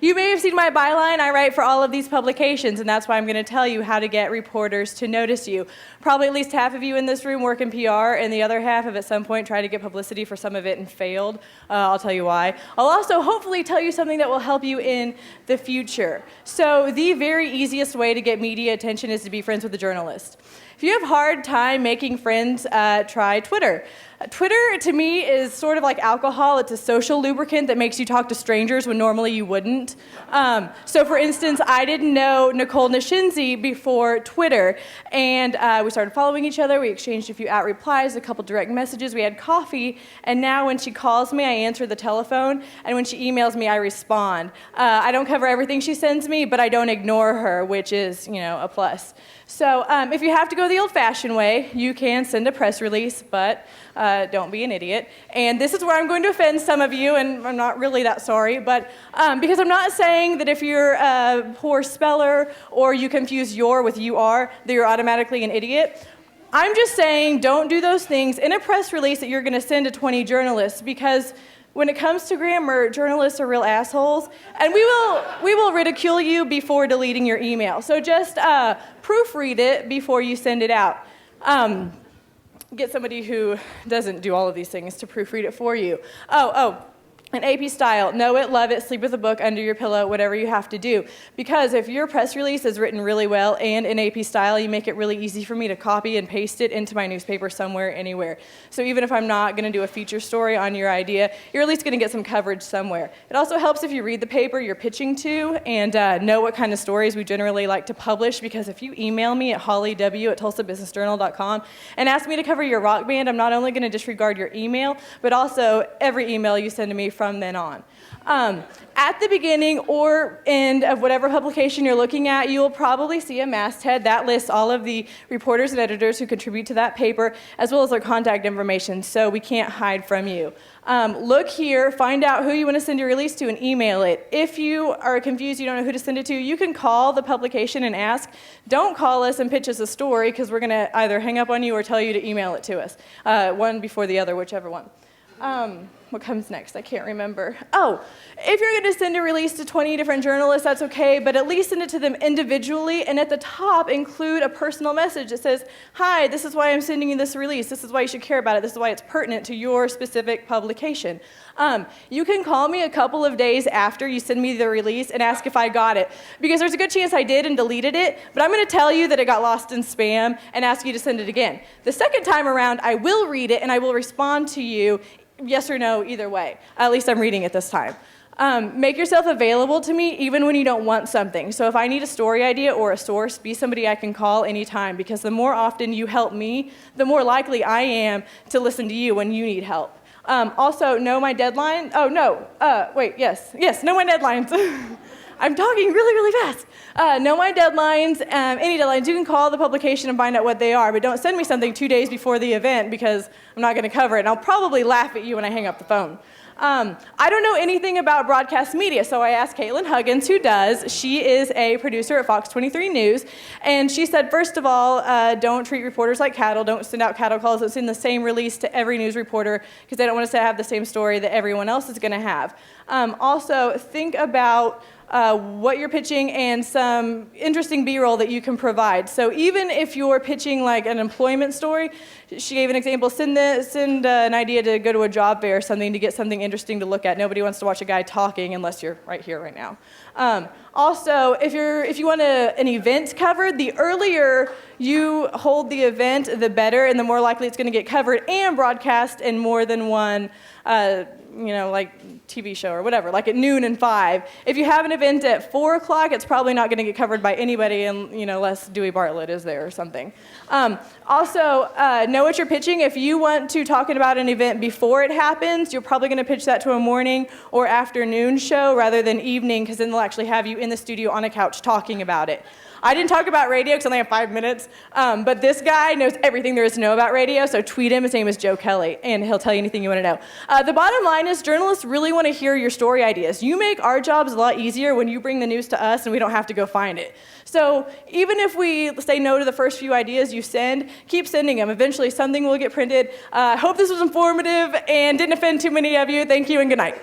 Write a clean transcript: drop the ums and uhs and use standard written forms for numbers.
You may have seen my byline. I write for all of these publications, and that's why I'm going to tell you how to get reporters to notice you. Probably at least half of you in this room work in PR, and the other half have at some point tried to get publicity for some of it and failed. I'll tell you why. I'll also hopefully tell you something that will help you in the future. So the very easiest way to get media attention is to be friends with a journalist. If you have a hard time making friends, try Twitter. Twitter, to me, is sort of like alcohol. It's a social lubricant that makes you talk to strangers when normally you wouldn't. So, for instance, I didn't know Nicole Nishinzi before Twitter, and we started following each other. We exchanged a few replies, a couple direct messages. We had coffee, and now when she calls me, I answer the telephone, and when she emails me, I respond. I don't cover everything she sends me, but I don't ignore her, which is, a plus. So if you have to go the old-fashioned way, you can send a press release, but don't be an idiot. And this is where I'm going to offend some of you, and I'm not really that sorry, but because I'm not saying that if you're a poor speller or you confuse your with you are, that you're automatically an idiot. I'm just saying don't do those things in a press release that you're going to send to 20 journalists, because when it comes to grammar, journalists are real assholes, and we will ridicule you before deleting your email. So just proofread it before you send it out. Get somebody who doesn't do all of these things to proofread it for you. An AP style, know it, love it, sleep with a book under your pillow, whatever you have to do. Because if your press release is written really well and in AP style, you make it really easy for me to copy and paste it into my newspaper somewhere, anywhere. So even if I'm not going to do a feature story on your idea, you're at least going to get some coverage somewhere. It also helps if you read the paper you're pitching to and know what kind of stories we generally like to publish, because if you email me at hollyw@tulsabusinessjournal.com and ask me to cover your rock band, I'm not only going to disregard your email, but also every email you send to me from then on. At the beginning or end of whatever publication you're looking at, you will probably see a masthead that lists all of the reporters and editors who contribute to that paper, as well as their contact information, so we can't hide from you. Look here, find out who you want to send your release to, and email it. If you are confused, you don't know who to send it to, you can call the publication and ask. Don't call us and pitch us a story, because we're going to either hang up on you or tell you to email it to us. One before the other, whichever one. What comes next? I can't remember. If you're going to send a release to 20 different journalists, that's okay, but at least send it to them individually, and at the top include a personal message that says, hi, this is why I'm sending you this release. This is why you should care about it. This is why it's pertinent to your specific publication. You can call me a couple of days after you send me the release and ask if I got it, because there's a good chance I did and deleted it, but I'm going to tell you that it got lost in spam and ask you to send it again. The second time around, I will read it and I will respond to you yes or no, either way. At least I'm reading it this time. Make yourself available to me even when you don't want something. So if I need a story idea or a source, be somebody I can call anytime, because the more often you help me, the more likely I am to listen to you when you need help. Also, know my deadline. Know my deadlines. I'm talking really, really fast. Know my deadlines, any deadlines. You can call the publication and find out what they are, but don't send me something 2 days before the event, because I'm not going to cover it, and I'll probably laugh at you when I hang up the phone. I don't know anything about broadcast media, so I asked Caitlin Huggins, who does. She is a producer at Fox 23 News, and she said, first of all, don't treat reporters like cattle. Don't send out cattle calls. Don't send the same release to every news reporter, because they don't want us to have the same story that everyone else is going to have. Also, think about what you're pitching and some interesting B-roll that you can provide. So even if you're pitching like an employment story, she gave an example, send an idea to go to a job fair or something to get something interesting to look at. Nobody wants to watch a guy talking unless you're right here, right now. Also, if you want an event covered, the earlier you hold the event, the better, and the more likely it's going to get covered and broadcast in more than one like TV show or whatever, like at noon and 5. If you have an event at 4 o'clock, it's probably not going to get covered by anybody, unless Dewey Bartlett is there or something. Also, know what you're pitching. If you want to talk about an event before it happens, you're probably going to pitch that to a morning or afternoon show rather than evening, because then they'll actually have you in the studio on a couch talking about it. I didn't talk about radio because I only have 5 minutes, but this guy knows everything there is to know about radio, so tweet him. His name is Joe Kelly, and he'll tell you anything you want to know. The bottom line is journalists really want to hear your story ideas. You make our jobs a lot easier when you bring the news to us and we don't have to go find it. So even if we say no to the first few ideas you send, keep sending them. Eventually something will get printed. I hope this was informative and didn't offend too many of you. Thank you and good night.